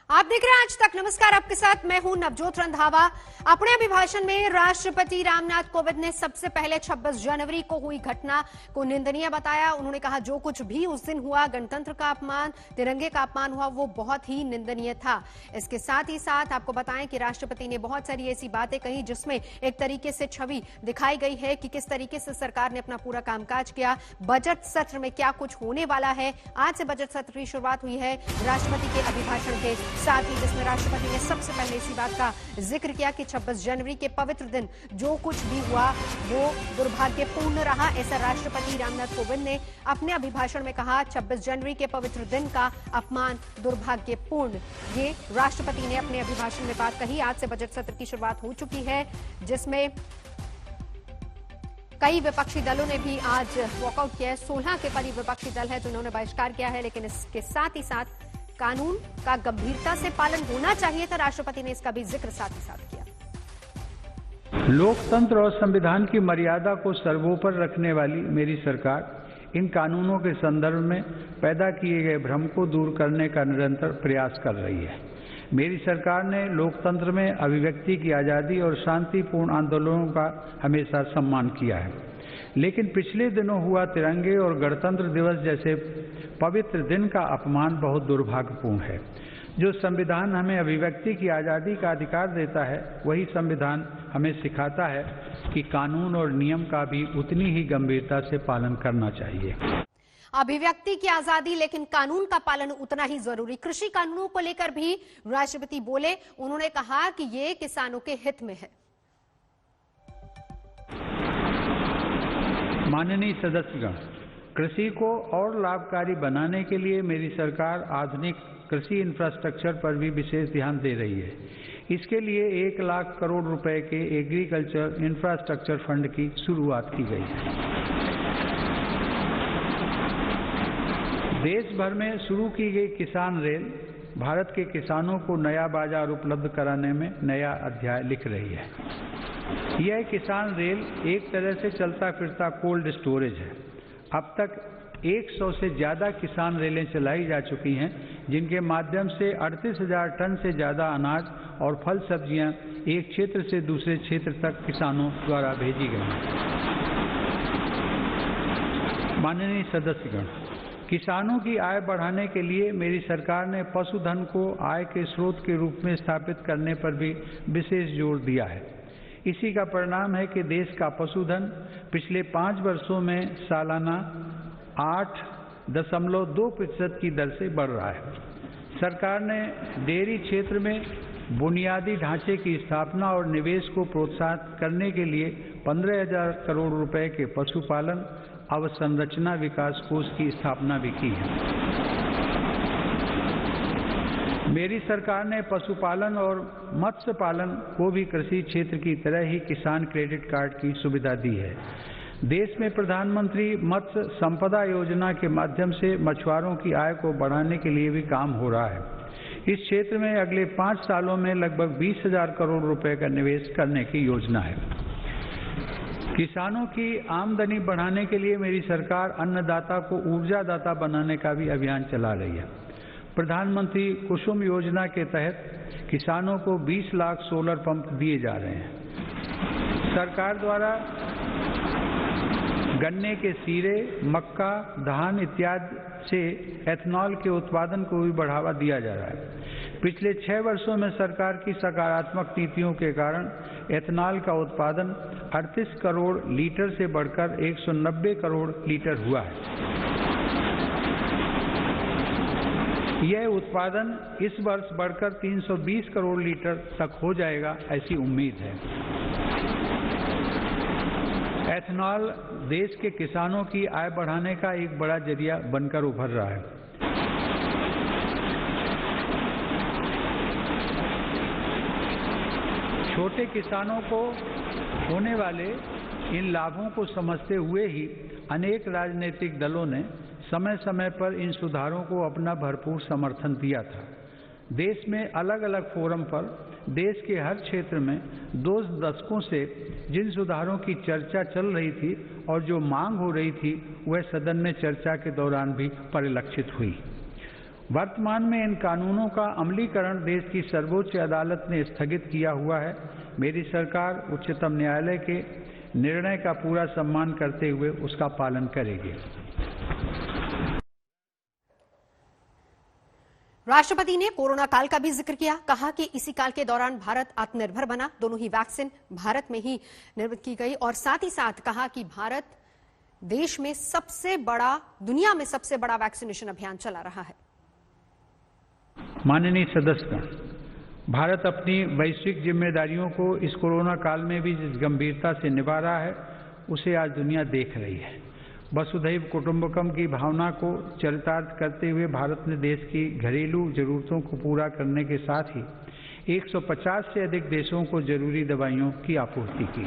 आप देख रहे हैं आज तक। नमस्कार, आपके साथ मैं हूं नवजोत रंधावा। अपने अभिभाषण में राष्ट्रपति रामनाथ कोविंद ने सबसे पहले 26 जनवरी को हुई घटना को निंदनीय बताया। उन्होंने कहा जो कुछ भी उस दिन हुआ, गणतंत्र का अपमान, तिरंगे का अपमान हुआ, वो बहुत ही निंदनीय था। इसके साथ ही साथ आपको बताएं कि राष्ट्रपति ने बहुत सारी ऐसी बातें कही जिसमें एक तरीके से छवि दिखाई गई है कि किस तरीके से सरकार ने अपना पूरा कामकाज किया। बजट सत्र में क्या कुछ होने वाला है, आज से बजट सत्र की शुरुआत हुई है राष्ट्रपति के अभिभाषण के साथ ही, जिसमें राष्ट्रपति ने सबसे पहले इसी बात का जिक्र किया कि 26 जनवरी के पवित्र दिन जो कुछ भी हुआ वो दुर्भाग्यपूर्ण रहा। ऐसा राष्ट्रपति रामनाथ कोविंद ने अपने अभिभाषण में कहा। 26 जनवरी के पवित्र दिन का अपमान दुर्भाग्यपूर्ण, ये राष्ट्रपति ने अपने अभिभाषण में बात कही। आज से बजट सत्र की शुरुआत हो चुकी है, जिसमें कई विपक्षी दलों ने भी आज वॉकआउट किया है। 16 के करीब विपक्षी दल है जिन्होंने बहिष्कार किया है, लेकिन इसके साथ ही साथ कानून का गंभीरता से पालन होना चाहिए था। राष्ट्रपति ने इसका भी जिक्र साथ ही साथ किया। लोकतंत्र और संविधान की मर्यादा को सर्वोपरि रखने वाली मेरी सरकार इन कानूनों के संदर्भ में पैदा किए गए भ्रम को दूर करने का निरंतर प्रयास कर रही है। मेरी सरकार ने लोकतंत्र में अभिव्यक्ति की आज़ादी और शांतिपूर्ण आंदोलनों का हमेशा सम्मान किया है, लेकिन पिछले दिनों हुआ तिरंगे और गणतंत्र दिवस जैसे पवित्र दिन का अपमान बहुत दुर्भाग्यपूर्ण है। जो संविधान हमें अभिव्यक्ति की आज़ादी का अधिकार देता है, वही संविधान हमें सिखाता है कि कानून और नियम का भी उतनी ही गंभीरता से पालन करना चाहिए। अभिव्यक्ति की आजादी, लेकिन कानून का पालन उतना ही जरूरी। कृषि कानूनों को लेकर भी राष्ट्रपति बोले। उन्होंने कहा कि ये किसानों के हित में है। माननीय सदस्यगण, कृषि को और लाभकारी बनाने के लिए मेरी सरकार आधुनिक कृषि इंफ्रास्ट्रक्चर पर भी विशेष ध्यान दे रही है। इसके लिए 1 लाख करोड़ रुपए के एग्रीकल्चर इंफ्रास्ट्रक्चर फंड की शुरुआत की गई है। देश भर में शुरू की गई किसान रेल भारत के किसानों को नया बाजार उपलब्ध कराने में नया अध्याय लिख रही है। यह किसान रेल एक तरह से चलता फिरता कोल्ड स्टोरेज है। अब तक 100 से ज़्यादा किसान रेलें चलाई जा चुकी हैं, जिनके माध्यम से 38,000 टन से ज़्यादा अनाज और फल सब्जियां एक क्षेत्र से दूसरे क्षेत्र तक किसानों द्वारा भेजी गई हैं। माननीय सदस्यगण, किसानों की आय बढ़ाने के लिए मेरी सरकार ने पशुधन को आय के स्रोत के रूप में स्थापित करने पर भी विशेष जोर दिया है। इसी का परिणाम है कि देश का पशुधन पिछले 5 वर्षों में सालाना 8.2% की दर से बढ़ रहा है। सरकार ने डेयरी क्षेत्र में बुनियादी ढांचे की स्थापना और निवेश को प्रोत्साहित करने के लिए 15,000 करोड़ रुपए के पशुपालन अवसंरचना विकास कोष की स्थापना भी की है। मेरी सरकार ने पशुपालन और मत्स्य पालन को भी कृषि क्षेत्र की तरह ही किसान क्रेडिट कार्ड की सुविधा दी है। देश में प्रधानमंत्री मत्स्य संपदा योजना के माध्यम से मछुआरों की आय को बढ़ाने के लिए भी काम हो रहा है। इस क्षेत्र में अगले 5 सालों में लगभग 20,000 करोड़ रुपए का निवेश करने की योजना है। किसानों की आमदनी बढ़ाने के लिए मेरी सरकार अन्नदाता को ऊर्जादाता बनाने का भी अभियान चला रही है। प्रधानमंत्री कुसुम योजना के तहत किसानों को 20 लाख सोलर पंप दिए जा रहे हैं। सरकार द्वारा गन्ने के सीरे, मक्का, धान इत्यादि से एथनॉल के उत्पादन को भी बढ़ावा दिया जा रहा है। पिछले 6 वर्षों में सरकार की सकारात्मक नीतियों के कारण एथनॉल का उत्पादन 38 करोड़ लीटर से बढ़कर 190 करोड़ लीटर हुआ है। यह उत्पादन इस वर्ष बढ़कर 320 करोड़ लीटर तक हो जाएगा, ऐसी उम्मीद है। एथनॉल देश के किसानों की आय बढ़ाने का एक बड़ा जरिया बनकर उभर रहा है। छोटे किसानों को होने वाले इन लाभों को समझते हुए ही अनेक राजनीतिक दलों ने समय समय पर इन सुधारों को अपना भरपूर समर्थन दिया था। देश में अलग अलग फोरम पर देश के हर क्षेत्र में 2 दशकों से जिन सुधारों की चर्चा चल रही थी और जो मांग हो रही थी, वह सदन में चर्चा के दौरान भी परिलक्षित हुई। वर्तमान में इन कानूनों का अमलीकरण देश की सर्वोच्च अदालत ने स्थगित किया हुआ है। मेरी सरकार उच्चतम न्यायालय के निर्णय का पूरा सम्मान करते हुए उसका पालन करेगी। राष्ट्रपति ने कोरोना काल का भी जिक्र किया, कहा कि इसी काल के दौरान भारत आत्मनिर्भर बना, दोनों ही वैक्सीन भारत में ही निर्मित की गई और साथ ही साथ कहा कि भारत देश में दुनिया में सबसे बड़ा वैक्सीनेशन अभियान चला रहा है। माननीय सदस्यगण, भारत अपनी वैश्विक जिम्मेदारियों को इस कोरोना काल में भी जिस गंभीरता से निभा रहा है उसे आज दुनिया देख रही है। वसुधैव कुटुंबकम की भावना को चरितार्थ करते हुए भारत ने देश की घरेलू जरूरतों को पूरा करने के साथ ही 150 से अधिक देशों को जरूरी दवाइयों की आपूर्ति की।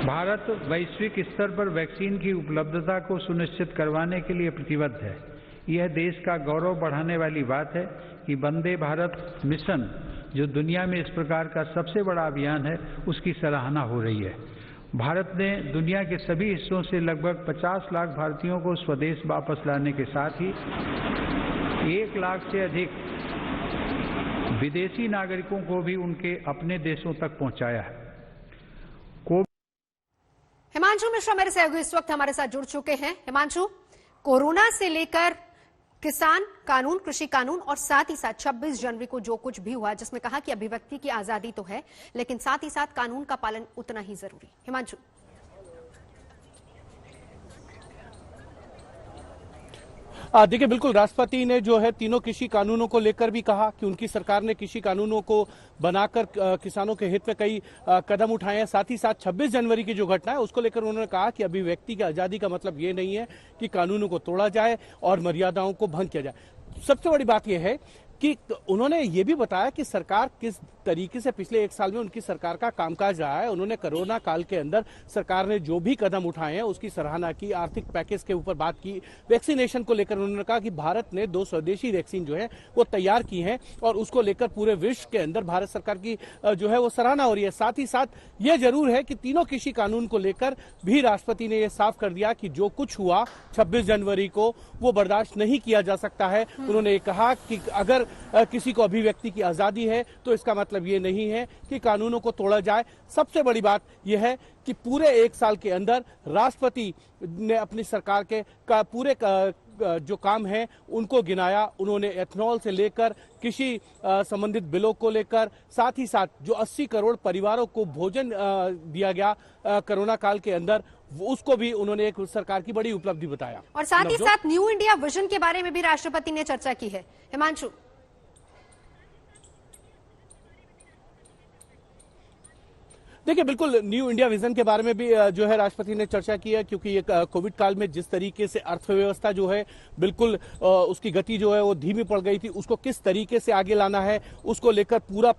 भारत वैश्विक स्तर पर वैक्सीन की उपलब्धता को सुनिश्चित करवाने के लिए प्रतिबद्ध है। यह देश का गौरव बढ़ाने वाली बात है कि वंदे भारत मिशन, जो दुनिया में इस प्रकार का सबसे बड़ा अभियान है, उसकी सराहना हो रही है। भारत ने दुनिया के सभी हिस्सों से लगभग 50 लाख भारतीयों को स्वदेश वापस लाने के साथ ही 1 लाख से अधिक विदेशी नागरिकों को भी उनके अपने देशों तक पहुंचाया है। हिमांशु मिश्रा मेरे सहयोगी इस वक्त हमारे साथ जुड़ चुके हैं। हिमांशु, कोरोना से लेकर किसान कानून, कृषि कानून और साथ ही साथ 26 जनवरी को जो कुछ भी हुआ, जिसमें कहा कि अभिव्यक्ति की आजादी तो है लेकिन साथ ही साथ कानून का पालन उतना ही जरूरी। हिमांशु, देखिए, बिल्कुल राष्ट्रपति ने जो है तीनों कृषि कानूनों को लेकर भी कहा कि उनकी सरकार ने कृषि कानूनों को बनाकर किसानों के हित में कई कदम उठाए हैं। साथ ही साथ 26 जनवरी की जो घटना है उसको लेकर उन्होंने कहा कि अभिव्यक्ति की आजादी का मतलब ये नहीं है कि कानूनों को तोड़ा जाए और मर्यादाओं को भंग किया जाए। सबसे बड़ी बात यह है कि उन्होंने ये भी बताया कि सरकार किस तरीके से पिछले 1 साल में उनकी सरकार का कामकाज रहा है। उन्होंने कोरोना काल के अंदर सरकार ने जो भी कदम उठाए हैं उसकी सराहना की, आर्थिक पैकेज के ऊपर बात की, वैक्सीनेशन को लेकर उन्होंने कहा कि भारत ने 2 स्वदेशी वैक्सीन जो है वो तैयार की हैं और उसको लेकर पूरे विश्व के अंदर भारत सरकार की जो है वो सराहना हो रही है। साथ ही साथ ये जरूर है कि तीनों कृषि कानून को लेकर भी राष्ट्रपति ने यह साफ कर दिया कि जो कुछ हुआ 26 जनवरी को वो बर्दाश्त नहीं किया जा सकता है। उन्होंने कहा कि अगर किसी को अभिव्यक्ति की आजादी है तो इसका मतलब ये नहीं है कि कानूनों को तोड़ा जाए। सबसे बड़ी बात यह है कि पूरे 1 साल के अंदर राष्ट्रपति ने अपनी सरकार के पूरे जो काम है उनको गिनाया। उन्होंने एथनॉल से लेकर कृषि संबंधित बिलों को लेकर, साथ ही साथ जो 80 करोड़ परिवारों को भोजन दिया गया कोरोना काल के अंदर, उसको भी उन्होंने एक सरकार की बड़ी उपलब्धि बताया। और साथ ही साथ न्यू इंडिया विजन के बारे में भी राष्ट्रपति ने चर्चा की है। हिमांशु, देखिए, बिल्कुल न्यू इंडिया विजन के बारे में भी जो है राष्ट्रपति ने चर्चा की है, क्योंकि ये कोविड काल में जिस तरीके से अर्थव्यवस्था जो है बिल्कुल उसकी गति जो है वो धीमी पड़ गई थी, उसको किस तरीके से आगे लाना है उसको लेकर पूरा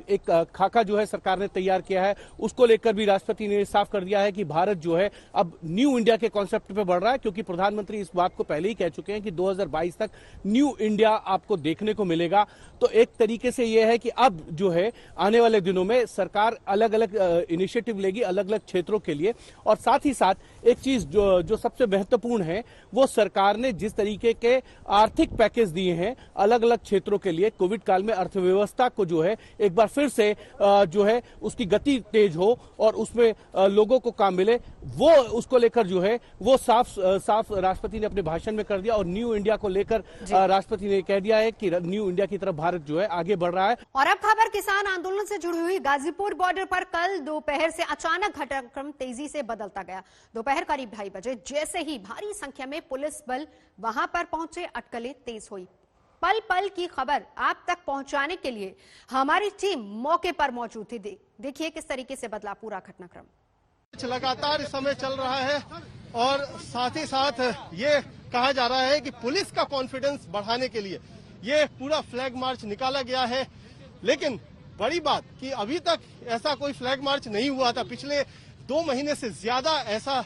एक खाका जो है सरकार ने तैयार किया है। उसको लेकर भी राष्ट्रपति ने साफ कर दिया है कि भारत जो है अब न्यू इंडिया के कॉन्सेप्ट पे बढ़ रहा है, क्योंकि प्रधानमंत्री इस बात को पहले ही कह चुके हैं कि 2022 तक न्यू इंडिया आपको देखने को मिलेगा। तो एक तरीके से यह है कि अब जो है आने वाले दिनों में सरकार अलग अलग इनिशिएटिव लेगी अलग अलग क्षेत्रों के लिए। और साथ ही साथ एक चीज जो सबसे महत्वपूर्ण है, वो सरकार ने जिस तरीके के आर्थिक पैकेज दिए हैं अलग अलग क्षेत्रों के लिए कोविड काल में, अर्थव्यवस्था को जो है एक बार फिर से जो है उसकी गति तेज हो और उसमें लोगों को काम मिले, वो उसको लेकर जो है वो साफ राष्ट्रपति ने अपने भाषण में कर दिया। और न्यू इंडिया को लेकर राष्ट्रपति ने कह दिया है कि न्यू इंडिया की तरफ भारत जो है आगे बढ़ रहा है। और अब खबर किसान आंदोलन से जुड़ी हुई। गाजीपुर बॉर्डर पर कल दोपहर से अचानक घटनाक्रम तेजी से बदलता गया। दोपहर करीब 2:30 बजे जैसे ही भारी संख्या में पुलिस बल वहां पर पहुंचे, अटकलें तेज हुई। पल पल की खबर आप तक पहुंचाने के लिए हमारी टीम मौके पर मौजूद थी। देखिए किस तरीके से बदला पूरा घटनाक्रम। लगातार इस समय चल रहा है और साथ ही साथ ये कहा जा रहा है कि पुलिस का कॉन्फिडेंस बढ़ाने के लिए ये पूरा फ्लैग मार्च निकाला गया है। लेकिन बड़ी बात कि अभी तक ऐसा कोई फ्लैग मार्च नहीं हुआ था। पिछले 2 महीने से ज्यादा ऐसा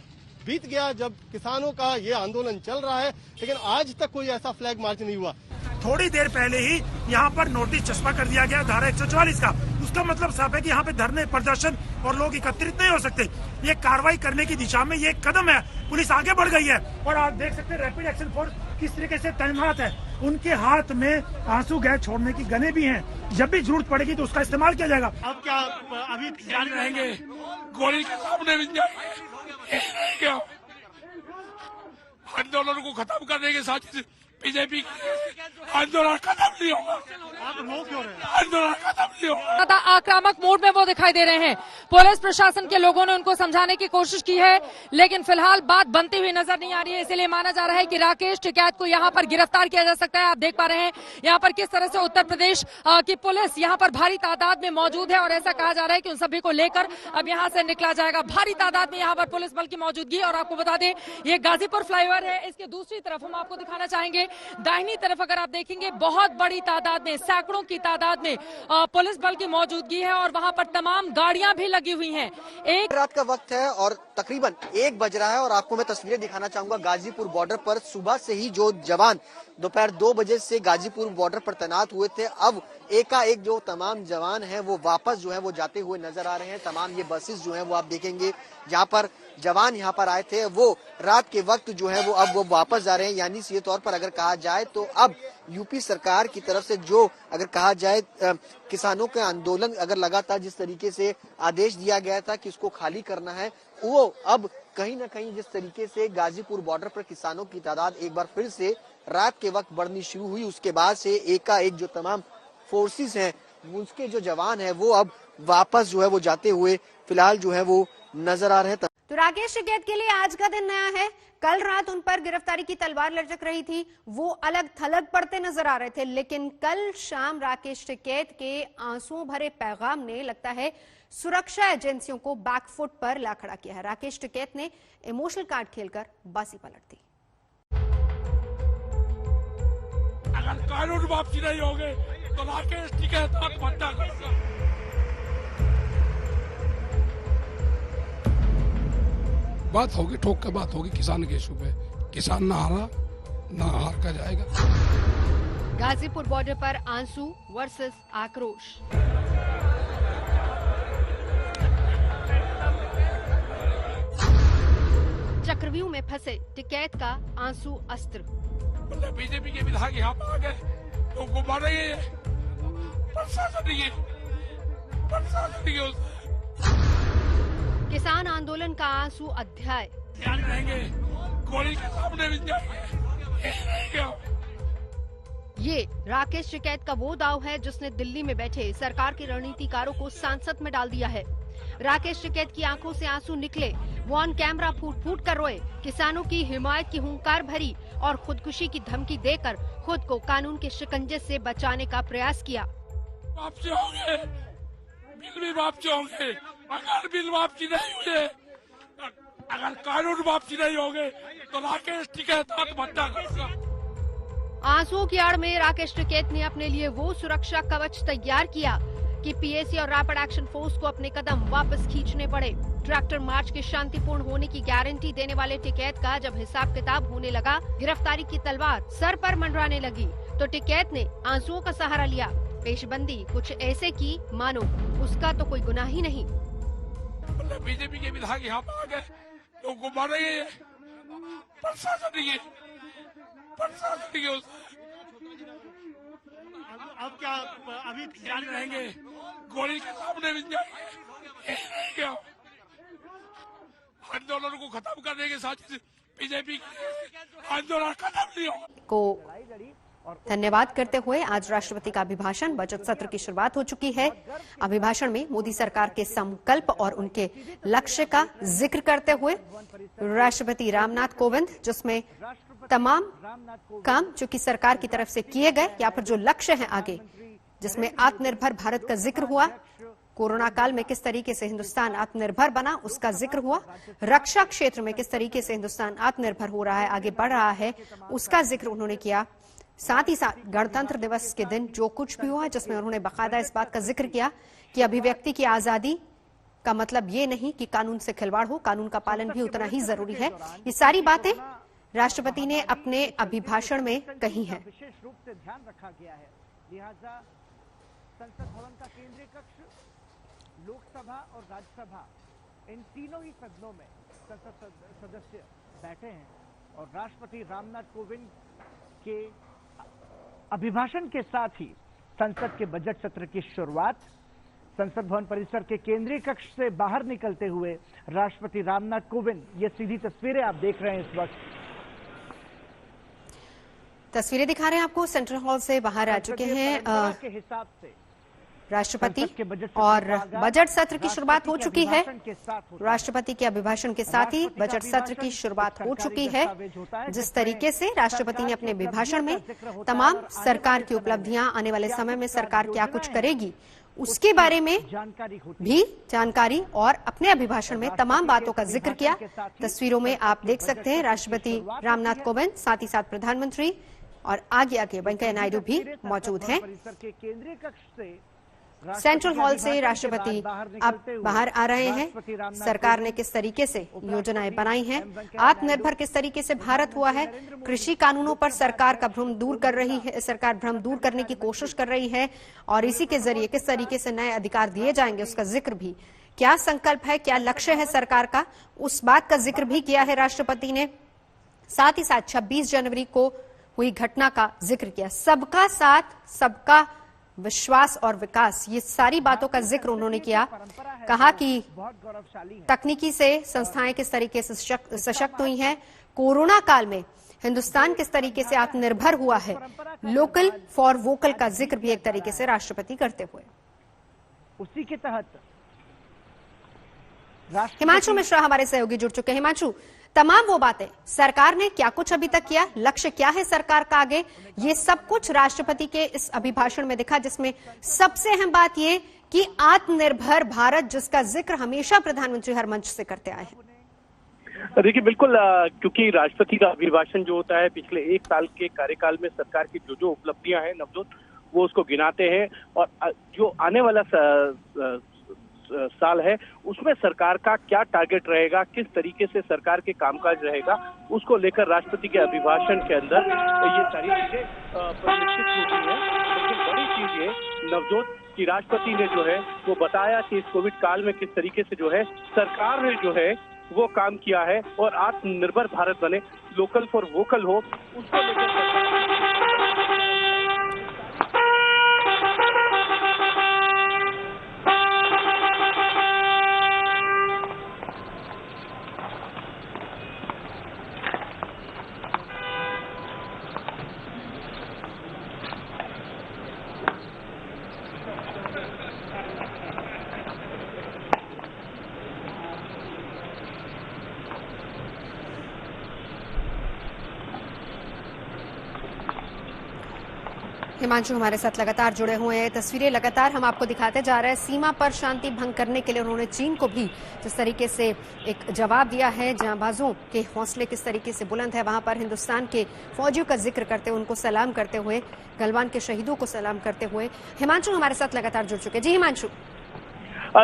बीत गया जब किसानों का ये आंदोलन चल रहा है, लेकिन आज तक कोई ऐसा फ्लैग मार्च नहीं हुआ। थोड़ी देर पहले ही यहाँ पर नोटिस चस्पा कर दिया गया धारा 144 का। उस इसका मतलब साफ है कि यहाँ पे धरने प्रदर्शन और लोग एकत्रित नहीं हो सकते। ये कार्रवाई करने की दिशा में ये एक कदम है, पुलिस आगे बढ़ गई है। और आप देख सकते हैं रैपिड एक्शन फोर्स किस तरीके से तैनात है, उनके हाथ में आंसू गैस छोड़ने की गने भी हैं, जब भी जरूरत पड़ेगी तो उसका इस्तेमाल किया जाएगा। अब क्या अभी जारी रहेंगे, गोली के सामने भी जाएंगे। आंदोलन को खत्म करने के साथ बीजेपी आंदोलन खत्म नहीं होगा। आप रो क्यों रहे हैं? आंदोलन खत्म नहीं होगा। आक्रामक मोड में वो दिखाई दे रहे हैं। पुलिस प्रशासन के लोगों ने उनको समझाने की कोशिश की है, लेकिन फिलहाल बात बनती हुई नजर नहीं आ रही है। इसलिए माना जा रहा है कि राकेश टिकैत को यहाँ पर गिरफ्तार किया जा सकता है। आप देख पा रहे हैं यहाँ पर किस तरह से उत्तर प्रदेश की पुलिस यहाँ पर भारी तादाद में मौजूद है और ऐसा कहा जा रहा है कि उन सभी को लेकर अब यहाँ से निकला जाएगा। भारी तादाद में यहाँ पर पुलिस बल की मौजूदगी। और आपको बता दें ये गाजीपुर फ्लाईओवर है, इसके दूसरी तरफ हम आपको दिखाना चाहेंगे, दाहिनी तरफ अगर आप देखेंगे बहुत बड़ी तादाद में, सैकड़ों की तादाद में पुलिस बल की मौजूदगी है और वहां पर तमाम गाड़ियां भी लगी हुई हैं। एक रात का वक्त है और तकरीबन 1 बज रहा है और आपको मैं तस्वीरें दिखाना चाहूंगा गाजीपुर बॉर्डर पर। सुबह से ही जो जवान दोपहर 2 बजे से गाजीपुर बॉर्डर पर तैनात हुए थे, अब एकाएक जो तमाम जवान हैं वो वापस जो है वो जाते हुए नजर आ रहे हैं। तमाम ये बसेस जो हैं वो आप देखेंगे जहां पर जवान यहाँ पर आए थे वो रात के वक्त जो है वो अब वो वापस जा रहे हैं। यानी सीधे तौर पर अगर कहा जाए तो अब यूपी सरकार की तरफ से जो अगर कहा जाए किसानों के आंदोलन अगर लगातार जिस तरीके से आदेश दिया गया था कि इसको खाली करना है, वो अब कहीं ना कहीं जिस तरीके से गाजीपुर बॉर्डर पर किसानों की तादाद एक बार फिर से रात के वक्त बढ़नी शुरू हुई, उसके बाद से एकाएक जो तमाम फोर्सेस हैं उसके जो जवान हैं वो अब वापस जो है वो जाते हुए फिलहाल जो है वो नजर आ रहे हैं। तो राकेश टिकैत के लिए आज का दिन नया है। कल रात उन पर गिरफ्तारी की तलवार लटक रही थी, वो अलग थलग पड़ते नजर आ रहे थे, लेकिन कल शाम राकेश टिकैत के आंसुओं भरे पैगाम ने लगता है सुरक्षा एजेंसियों को बैकफुट पर ला खड़ा किया है। राकेश टिकैत ने इमोशनल कार्ड खेलकर बाजी पलट दी। अगर कानून वापसी नहीं होंगे तो राकेश टिकैत आत्महत्या करेगा। बात होगी, ठोक के बात होगी किसान के इशू पे। किसान ना हारा ना हार का जाएगा। गाजीपुर बॉर्डर पर आंसू वर्सेस आक्रोश। चक्रव्यूह में फंसे टिकैत का आंसू अस्त्र। बीजेपी के विधायक यहाँ पर आ गए तो उनको मारेंगे, प्रशासन किसान आंदोलन का आंसू अध्याय। रहेंगे, गोली के सामने भी जाएंगे। ये राकेश टिकैत का वो दाव है जिसने दिल्ली में बैठे सरकार के रणनीतिकारों को सांसद में डाल दिया है। राकेश टिकैत की आंखों से आंसू निकले, वो ऑन कैमरा फूट फूट कर रोए, किसानों की हिमायत की हुंकार भरी और खुदकुशी की धमकी देकर खुद को कानून के शिकंजे से बचाने का प्रयास किया। वापसी होंगे, बिल भी वापसी होंगे। अगर बिल वापसी नहीं हुए, अगर कानून वापसी नहीं होंगे तो राकेश टिकैत आत्महत्या करेगा। आंसुओं की आड़ में राकेश टिकैत ने अपने लिए वो सुरक्षा कवच तैयार किया कि पीएसी और रैपिड एक्शन फोर्स को अपने कदम वापस खींचने पड़े। ट्रैक्टर मार्च के शांतिपूर्ण होने की गारंटी देने वाले टिकैत का जब हिसाब किताब होने लगा, गिरफ्तारी की तलवार सर पर मंडराने लगी, तो टिकैत ने आंसुओं का सहारा लिया। पेशबंदी कुछ ऐसे की मानो उसका तो कोई गुनाह ही नहीं। बीजेपी के विधायक यहाँ पर आ गए तो उनको मारेंगे, प्रशासन अब क्या अभी जारी रहेंगे, गोली के सामने भी जाएंगे। आंदोलन को खत्म करने के साथ बीजेपी आंदोलन खत्म नहीं होगा को धन्यवाद करते हुए आज राष्ट्रपति का अभिभाषण, बजट सत्र की शुरुआत हो चुकी है। अभिभाषण में मोदी सरकार के संकल्प और उनके लक्ष्य का जिक्र करते हुए राष्ट्रपति रामनाथ कोविंद, जिसमें तमाम काम जो कि सरकार की तरफ से किए गए या फिर जो लक्ष्य हैं आगे, जिसमें आत्मनिर्भर भारत का जिक्र हुआ, कोरोना काल में किस तरीके से हिंदुस्तान आत्मनिर्भर बना उसका जिक्र हुआ, रक्षा क्षेत्र में किस तरीके से हिंदुस्तान आत्मनिर्भर हो रहा है, आगे बढ़ रहा है, उसका जिक्र उन्होंने किया। साथ ही साथ गणतंत्र दिवस के दिन जो कुछ भी हुआ, जिसमें उन्होंने बाकायदा इस बात का जिक्र किया कि अभिव्यक्ति की आजादी का मतलब ये नहीं कि कानून से खिलवाड़ हो, कानून का पालन भी उतना ही जरूरी है। ये सारी बातें राष्ट्रपति ने अपने अभिभाषण में कही हैं। विशेष रूप से ध्यान रखा गया है, लिहाजा संसद भवन का केंद्रीय कक्ष, लोकसभा और राज्यसभा, इन तीनों ही सदनों में संसद सदस्य बैठे हैं और राष्ट्रपति रामनाथ कोविंद के अभिभाषण के साथ ही संसद के बजट सत्र की शुरुआत। संसद भवन परिसर के केंद्रीय कक्ष से बाहर निकलते हुए राष्ट्रपति रामनाथ कोविंद, ये सीधी तस्वीरें आप देख रहे हैं इस वक्त। तस्वीरें दिखा रहे हैं आपको, सेंट्रल हॉल से बाहर आ चुके हैं के हिसाब से राष्ट्रपति और बजट सत्र की शुरुआत हो चुकी है। राष्ट्रपति के अभिभाषण के साथ ही बजट सत्र की शुरुआत हो चुकी है। जिस तरीके से राष्ट्रपति ने अपने अभिभाषण में तमाम सरकार की उपलब्धियां, आने वाले समय में सरकार क्या कुछ करेगी, उसके बारे में भी जानकारी और अपने अभिभाषण में तमाम बातों का जिक्र किया। तस्वीरों में आप देख सकते हैं राष्ट्रपति रामनाथ कोविंद, साथ ही साथ प्रधानमंत्री और आगे वेंकैया नायडू भी मौजूद हैं। सेंट्रल हॉल से राष्ट्रपति अब बाहर आ रहे हैं। सरकार ने किस तरीके से योजनाएं बनाई हैं, आत्मनिर्भर किस तरीके से भारत हुआ है, कृषि कानूनों पर सरकार का भ्रम दूर कर रही है, सरकार भ्रम दूर करने की कोशिश कर रही है और इसी के जरिए किस तरीके से नए अधिकार दिए जाएंगे उसका जिक्र भी, क्या संकल्प है, क्या लक्ष्य है सरकार का, उस बात का जिक्र भी किया है राष्ट्रपति ने। साथ ही साथ 26 जनवरी को हुई घटना का जिक्र किया। सबका साथ, सबका विश्वास और विकास, ये सारी बातों का जिक्र उन्होंने किया। कहा कि तकनीकी से संस्थाएं किस तरीके से सशक्त हुई हैं, कोरोना काल में हिंदुस्तान किस तरीके से आत्मनिर्भर हुआ है, लोकल फॉर वोकल का जिक्र भी एक तरीके से राष्ट्रपति करते हुए। उसी के तहत हिमांशु मिश्रा हमारे सहयोगी जुड़ चुके हैं। हिमांशु, तमाम वो बातें, सरकार ने क्या कुछ अभी तक किया, लक्ष्य क्या है सरकार का आगे, ये सब कुछ राष्ट्रपति के इस अभिभाषण में दिखा, जिसमें सबसे अहम बात ये कि आत्मनिर्भर भारत, जिसका जिक्र हमेशा प्रधानमंत्री हर मंच से करते आए हैं। देखिए, बिल्कुल, क्योंकि राष्ट्रपति का अभिभाषण जो होता है पिछले 1 साल के कार्यकाल में सरकार की जो उपलब्धियां हैं नवजोत, वो उसको गिनाते हैं और जो आने वाला साल है उसमें सरकार का क्या टारगेट रहेगा, किस तरीके से सरकार के कामकाज रहेगा, उसको लेकर राष्ट्रपति के अभिभाषण के अंदर ये सारी चीजें परिलक्षित होती है। लेकिन बड़ी चीज ये नवजोत कि राष्ट्रपति ने जो है वो बताया कि इस कोविड काल में किस तरीके से जो है सरकार ने जो है वो काम किया है और आत्मनिर्भर भारत बने, लोकल फॉर वोकल हो, उसको लेकर हिमांशु हमारे साथ लगातार जुड़े हुए हैं। तस्वीरें लगातार हम आपको दिखाते जा रहे हैं। सीमा पर शांति भंग करने के लिए उन्होंने चीन को भी जिस तरीके से एक जवाब दिया है, जांबाजों के हौसले किस तरीके से बुलंद है, वहां पर हिंदुस्तान के फौजियों का जिक्र करते हुए, उनको सलाम करते हुए, गलवान के शहीदों को सलाम करते हुए हिमांशु हमारे साथ लगातार जुड़ चुके। जी हिमांशु।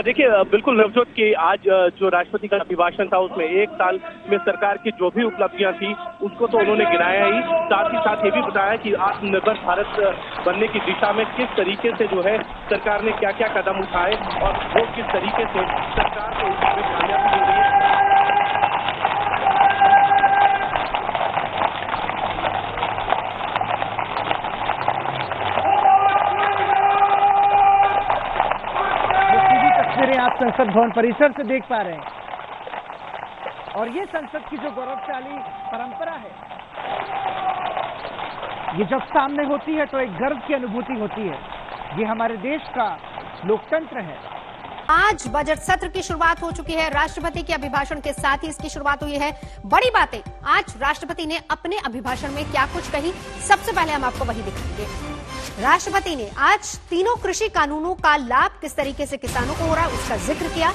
देखिए, बिल्कुल नवजोत कि आज जो राष्ट्रपति का अभिभाषण था उसमें 1 साल में सरकार की जो भी उपलब्धियां थी उसको तो उन्होंने गिनाया ही, साथ ही साथ ये भी बताया कि आत्मनिर्भर भारत बनने की दिशा में किस तरीके से जो है सरकार ने क्या क्या कदम उठाए और वो किस तरीके से सरकार को इसमें कामयाबी मिल रही है। आप संसद भवन परिसर से देख पा रहे हैं और ये संसद की जो गौरवशाली परंपरा है, ये जब सामने होती है तो एक गर्व की अनुभूति होती है। ये हमारे देश का लोकतंत्र है। आज बजट सत्र की शुरुआत हो चुकी है। राष्ट्रपति के अभिभाषण के साथ ही इसकी शुरुआत हुई है। बड़ी बातें आज राष्ट्रपति ने अपने अभिभाषण में क्या कुछ कही, सबसे पहले हम आपको वही दिखाएंगे। राष्ट्रपति ने आज तीनों कृषि कानूनों का लाभ किस तरीके से किसानों को हो रहा है उसका जिक्र किया।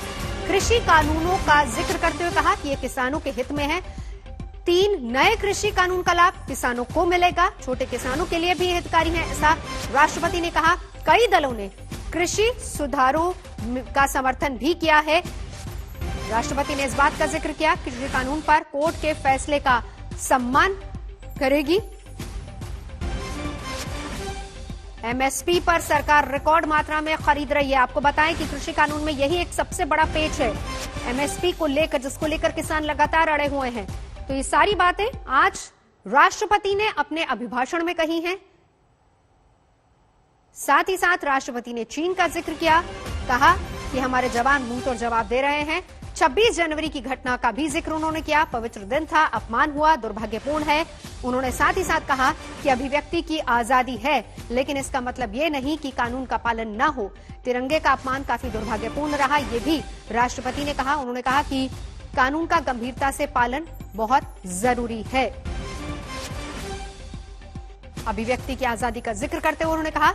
कृषि कानूनों का जिक्र करते हुए कहा कि ये किसानों के हित में है। 3 नए कृषि कानून का लाभ किसानों को मिलेगा, छोटे किसानों के लिए भी हितकारी है, ऐसा राष्ट्रपति ने कहा। कई दलों ने कृषि सुधारों का समर्थन भी किया है। राष्ट्रपति ने इस बात का जिक्र किया कि कृषि कानून पर कोर्ट के फैसले का सम्मान करेगी। एमएसपी पर सरकार रिकॉर्ड मात्रा में खरीद रही है। आपको बताएं कि कृषि कानून में यही एक सबसे बड़ा पेच है, एमएसपी को लेकर, जिसको लेकर किसान लगातार अड़े हुए हैं। तो ये सारी बातें आज राष्ट्रपति ने अपने अभिभाषण में कही हैं। साथ ही साथ राष्ट्रपति ने चीन का जिक्र किया, कहा कि हमारे जवान मुंहतोड़ जवाब दे रहे हैं। 26 जनवरी की घटना का भी जिक्र उन्होंने किया। पवित्र दिन था, अपमान हुआ, दुर्भाग्यपूर्ण है। उन्होंने साथ ही साथ कहा कि अभिव्यक्ति की आजादी है, लेकिन इसका मतलब ये नहीं कि कानून का पालन न हो। तिरंगे का अपमान काफी दुर्भाग्यपूर्ण रहा, ये भी राष्ट्रपति ने कहा। उन्होंने कहा कि कानून का गंभीरता से पालन बहुत जरूरी है। अभिव्यक्ति की आजादी का जिक्र करते हुए उन्होंने कहा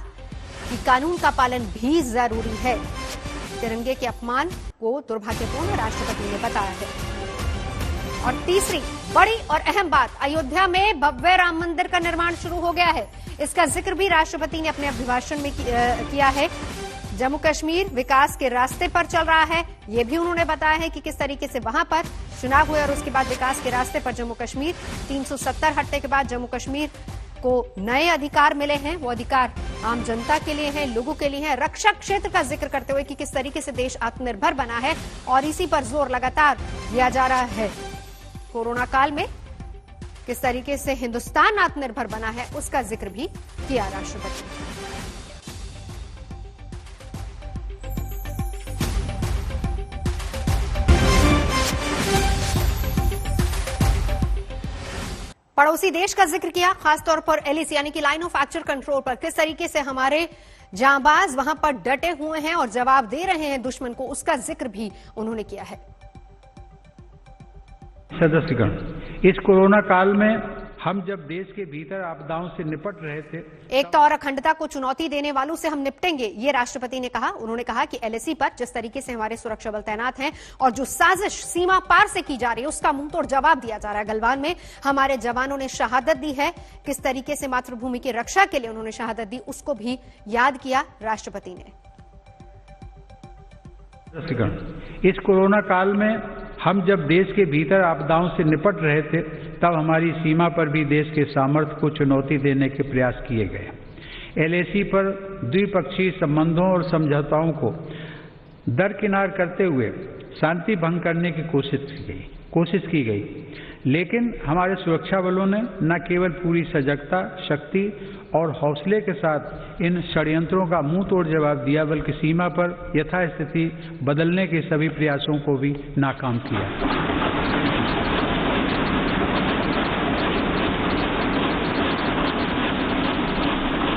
कि कानून का पालन भी जरूरी है। तिरंगे के अपमान को दुर्भाग्यपूर्ण राष्ट्रपति ने बताया है। और तीसरी बड़ी और अहम बात, अयोध्या में भव्य राम मंदिर का निर्माण शुरू हो गया है। इसका जिक्र भी राष्ट्रपति ने अपने अभिभाषण में किया है। जम्मू कश्मीर विकास के रास्ते पर चल रहा है, ये भी उन्होंने बताया है कि किस तरीके से वहां पर चुनाव हुए और उसके बाद विकास के रास्ते पर जम्मू कश्मीर। 370 हटने के बाद जम्मू कश्मीर को नए अधिकार मिले हैं। वो अधिकार आम जनता के लिए हैं, लोगों के लिए हैं। रक्षा क्षेत्र का जिक्र करते हुए कि किस तरीके से देश आत्मनिर्भर बना है और इसी पर जोर लगातार दिया जा रहा है। कोरोना काल में किस तरीके से हिंदुस्तान आत्मनिर्भर बना है, उसका जिक्र भी किया राष्ट्रपति ने। पड़ोसी देश का जिक्र किया, खासतौर पर एलएसी यानी कि लाइन ऑफ एक्चुअल कंट्रोल पर। किस तरीके से हमारे जांबाज वहां पर डटे हुए हैं और जवाब दे रहे हैं दुश्मन को, उसका जिक्र भी उन्होंने किया है। सदस्यगण, इस कोरोना काल में हम जब देश के भीतर आपदाओं से निपट रहे थे, एकता और अखंडता को चुनौती देने वालों से हम निपटेंगे, ये राष्ट्रपति ने कहा। उन्होंने कहा कि एलएसी पर जिस तरीके से हमारे सुरक्षा बल तैनात हैं और जो साजिश सीमा पार से की जा रही है, उसका मुंहतोड़ जवाब दिया जा रहा है। गलवान में हमारे जवानों ने शहादत दी है। किस तरीके से मातृभूमि की रक्षा के लिए उन्होंने शहादत दी, उसको भी याद किया राष्ट्रपति ने। इस कोरोना काल में हम जब देश के भीतर आपदाओं से निपट रहे थे, तब हमारी सीमा पर भी देश के सामर्थ्य को चुनौती देने के प्रयास किए गए। एलएसी पर द्विपक्षीय संबंधों और समझौताओं को दरकिनार करते हुए शांति भंग करने की कोशिश की गई, लेकिन हमारे सुरक्षा बलों ने न केवल पूरी सजगता, शक्ति और हौसले के साथ इन षड्यंत्रों का मुंह तोड़ जवाब दिया, बल्कि सीमा पर यथास्थिति बदलने के सभी प्रयासों को भी नाकाम किया।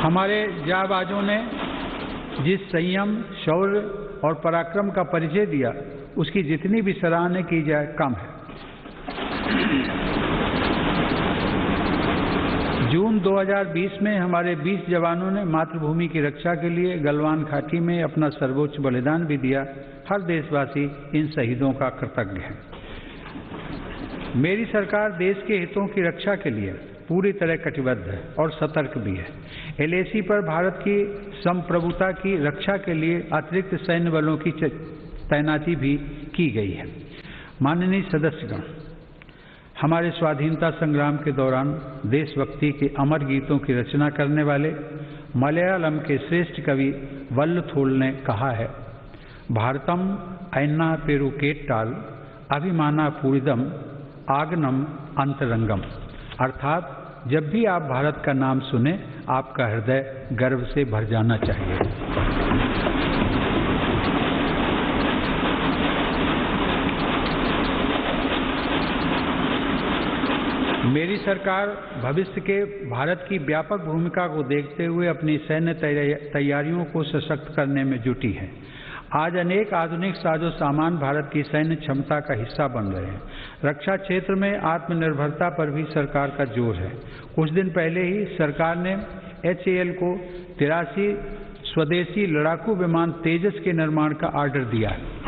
हमारे जांबाजों ने जिस संयम, शौर्य और पराक्रम का परिचय दिया, उसकी जितनी भी सराहना की जाए कम है। जून 2020 में हमारे 20 जवानों ने मातृभूमि की रक्षा के लिए गलवान घाटी में अपना सर्वोच्च बलिदान भी दिया। हर देशवासी इन शहीदों का कृतज्ञ है। मेरी सरकार देश के हितों की रक्षा के लिए पूरी तरह कटिबद्ध है और सतर्क भी है। एलएसी पर भारत की संप्रभुता की रक्षा के लिए अतिरिक्त सैन्य बलों की तैनाती भी की गई है। माननीय सदस्यगण, हमारे स्वाधीनता संग्राम के दौरान देशभक्ति के अमर गीतों की रचना करने वाले मलयालम के श्रेष्ठ कवि वल्लथोल ने कहा है, भारतम ऐन्ना पेरुकेट्टाल अभिमाना पूरिदम आगनम अंतरंगम। अर्थात जब भी आप भारत का नाम सुने, आपका हृदय गर्व से भर जाना चाहिए। मेरी सरकार भविष्य के भारत की व्यापक भूमिका को देखते हुए अपनी सैन्य तैयारियों को सशक्त करने में जुटी है। आज अनेक आधुनिक साजो सामान भारत की सैन्य क्षमता का हिस्सा बन रहे हैं। रक्षा क्षेत्र में आत्मनिर्भरता पर भी सरकार का जोर है। कुछ दिन पहले ही सरकार ने HAL को 83 स्वदेशी लड़ाकू विमान तेजस के निर्माण का ऑर्डर दिया है।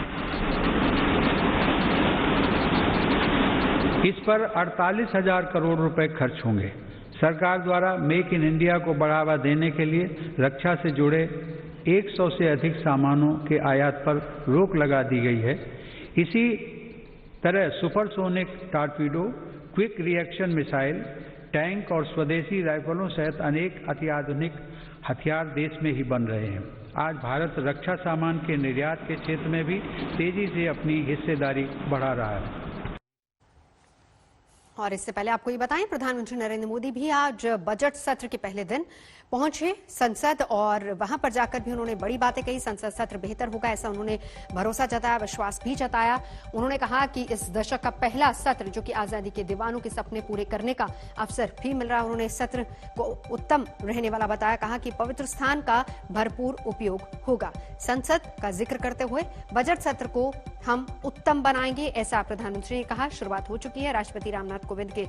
इस पर 48,000 करोड़ रुपए खर्च होंगे। सरकार द्वारा मेक इन इंडिया को बढ़ावा देने के लिए रक्षा से जुड़े 100 से अधिक सामानों के आयात पर रोक लगा दी गई है। इसी तरह supersonic torpedo, quick reaction missile, tank और स्वदेशी राइफलों सहित अनेक अत्याधुनिक हथियार देश में ही बन रहे हैं। आज भारत रक्षा सामान के निर्यात के क्षेत्र में भी तेजी से अपनी हिस्सेदारी बढ़ा रहा है। और इससे पहले आपको ये बताएं, प्रधानमंत्री नरेंद्र मोदी भी आज बजट सत्र के पहले दिन पहुंचे संसद और वहां पर जाकर भी उन्होंने बड़ी बातें कही। संसद सत्र बेहतर होगा ऐसा उन्होंने भरोसा जताया, विश्वास भी जताया। उन्होंने कहा कि इस दशक का पहला सत्र जो कि आजादी के दीवानों के सपने पूरे करने का अवसर भी मिल रहा है, उन्होंने सत्र को उत्तम रहने वाला बताया। कहा कि पवित्र स्थान का भरपूर उपयोग होगा। संसद का जिक्र करते हुए बजट सत्र को हम उत्तम बनाएंगे ऐसा प्रधानमंत्री ने कहा। शुरुआत हो चुकी है। राष्ट्रपति रामनाथ कोविंद के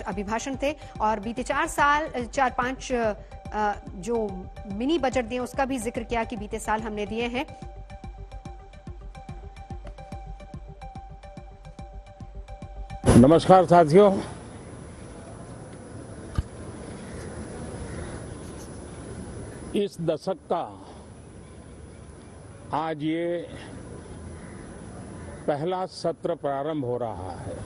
अभिभाषण थे और बीते 4-5 जो मिनी बजट दिए उसका भी जिक्र किया कि बीते साल हमने दिए हैं। नमस्कार साथियों, इस दशक का आज ये पहला सत्र प्रारंभ हो रहा है।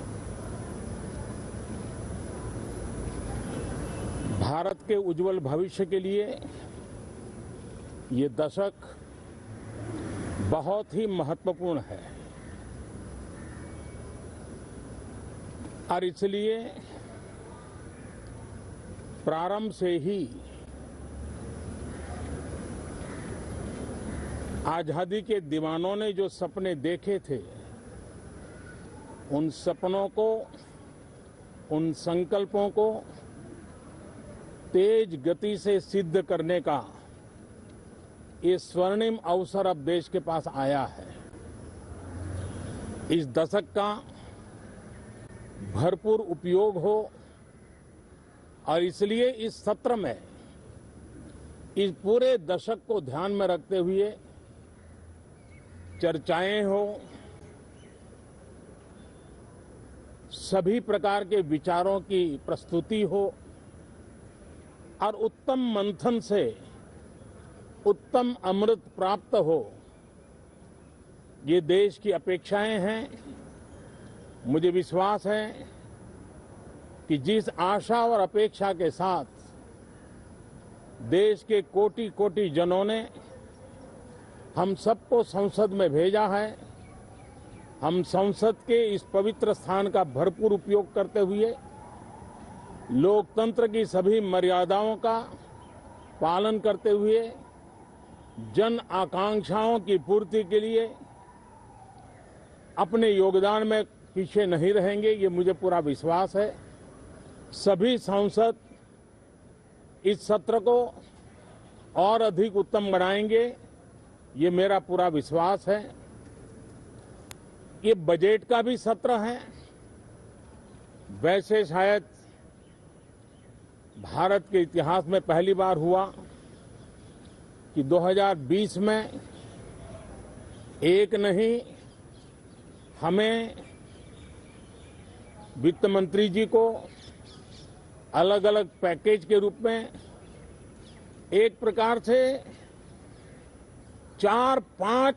भारत के उज्जवल भविष्य के लिए ये दशक बहुत ही महत्वपूर्ण है और इसलिए प्रारंभ से ही आजादी के दीवानों ने जो सपने देखे थे, उन सपनों को, उन संकल्पों को तेज गति से सिद्ध करने का ये स्वर्णिम अवसर अब देश के पास आया है। इस दशक का भरपूर उपयोग हो और इसलिए इस सत्र में इस पूरे दशक को ध्यान में रखते हुए चर्चाएं हो, सभी प्रकार के विचारों की प्रस्तुति हो और उत्तम मंथन से उत्तम अमृत प्राप्त हो, ये देश की अपेक्षाएं हैं। मुझे विश्वास है कि जिस आशा और अपेक्षा के साथ देश के कोटि कोटि जनों ने हम सबको संसद में भेजा है, हम संसद के इस पवित्र स्थान का भरपूर उपयोग करते हुए लोकतंत्र की सभी मर्यादाओं का पालन करते हुए जन आकांक्षाओं की पूर्ति के लिए अपने योगदान में पीछे नहीं रहेंगे, ये मुझे पूरा विश्वास है। सभी सांसद इस सत्र को और अधिक उत्तम बनाएंगे, ये मेरा पूरा विश्वास है। ये बजट का भी सत्र है। वैसे शायद भारत के इतिहास में पहली बार हुआ कि 2020 में एक नहीं, हमें वित्त मंत्री जी को अलग अलग पैकेज के रूप में एक प्रकार से 4-5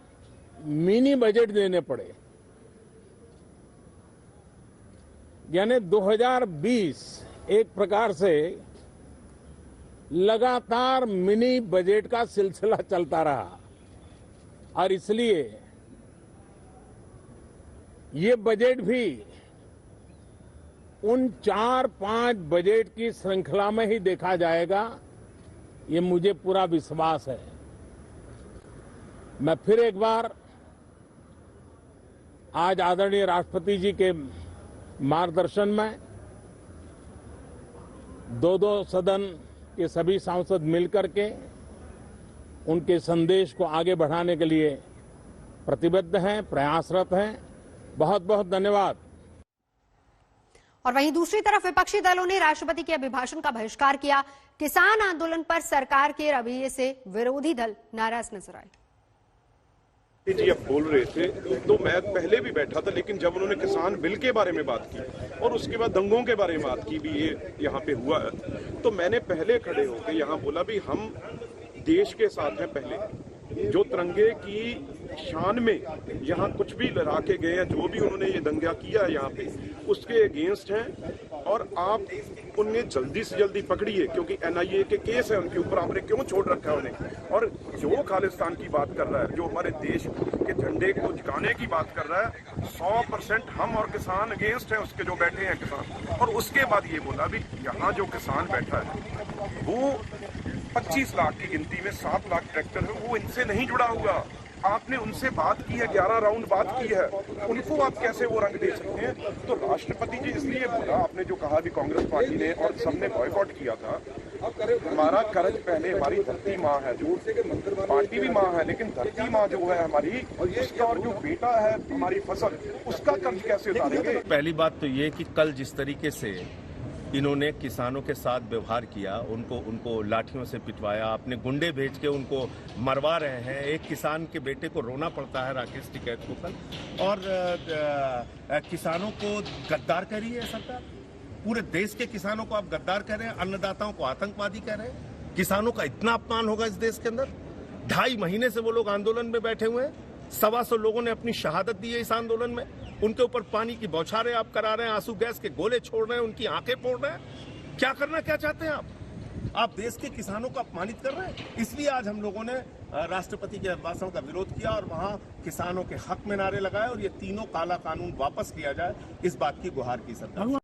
मिनी बजट देने पड़े। यानी 2020 एक प्रकार से लगातार मिनी बजट का सिलसिला चलता रहा और इसलिए ये बजट भी उन 4-5 बजट की श्रृंखला में ही देखा जाएगा, ये मुझे पूरा विश्वास है। मैं फिर एक बार आज आदरणीय राष्ट्रपति जी के मार्गदर्शन में दो सदन के सभी सांसद मिलकर के उनके संदेश को आगे बढ़ाने के लिए प्रतिबद्ध हैं, प्रयासरत हैं। बहुत बहुत धन्यवाद। और वहीं दूसरी तरफ विपक्षी दलों ने राष्ट्रपति के अभिभाषण का बहिष्कार किया। किसान आंदोलन पर सरकार के रवैये से विरोधी दल नाराज नजर आए। जी अब बोल रहे थे तो मैं पहले भी बैठा था, लेकिन जब उन्होंने किसान बिल के बारे में बात की और उसके बाद दंगों के बारे में बात की भी ये यहाँ पे हुआ है, तो मैंने पहले खड़े होकर यहाँ बोला भी हम देश के साथ हैं। पहले जो तिरंगे की शान में यहाँ कुछ भी लड़ा के गए हैं, जो भी उन्होंने ये दंगा किया है यहाँ पे, उसके अगेंस्ट हैं। और आप उन्हें जल्दी से जल्दी पकड़िए, क्योंकि NIA के केस है उनके ऊपर, आपने क्यों छोड़ रखा है उन्हें। और जो खालिस्तान की बात कर रहा है, जो हमारे देश के झंडे को झुकाने की बात कर रहा है, 100% हम और किसान अगेंस्ट है उसके, जो बैठे हैं किसान। और उसके बाद ये बोला भी यहाँ जो किसान बैठा है वो 25 लाख की गिनती में 7 लाख ट्रैक्टर है, वो इनसे नहीं जुड़ा हुआ। आपने उनसे बात की है, 11 राउंड बात की है, उनको आप कैसे वो रंग दे सकते हैं? तो राष्ट्रपति जी इसलिए बोला, आपने जो कहा भी कांग्रेस पार्टी ने और सबने बॉयकॉट किया था, हमारा कर्ज पहले हमारी धरती माँ है, जो पार्टी भी माँ है, लेकिन धरती माँ जो है हमारी, उसका और जो बेटा है हमारी फसल, उसका कर्ज कैसे उतारेंगे? पहली बात तो ये कि कल जिस तरीके से इन्होंने किसानों के साथ व्यवहार किया, उनको लाठियों से पिटवाया, अपने गुंडे भेज के उनको मरवा रहे हैं। एक किसान के बेटे को रोना पड़ता है, राकेश टिकैत को कल, और किसानों को गद्दार कह रही है सरकार। पूरे देश के किसानों को आप गद्दार कह रहे हैं, अन्नदाताओं को आतंकवादी कह रहे हैं। किसानों का इतना अपमान होगा इस देश के अंदर? 2.5 महीने से वो लोग आंदोलन में बैठे हुए हैं, 125 लोगों ने अपनी शहादत दी है इस आंदोलन में। उनके ऊपर पानी की बौछारें आप करा रहे हैं, आंसू गैस के गोले छोड़ रहे हैं, उनकी आंखें फोड़ रहे हैं। क्या करना क्या चाहते हैं आप देश के किसानों को अपमानित कर रहे हैं। इसलिए आज हम लोगों ने राष्ट्रपति के अभिभाषण का विरोध किया और वहां किसानों के हक में नारे लगाए और ये तीनों काला कानून वापस लिया जाए, इस बात की गुहार की सरकार।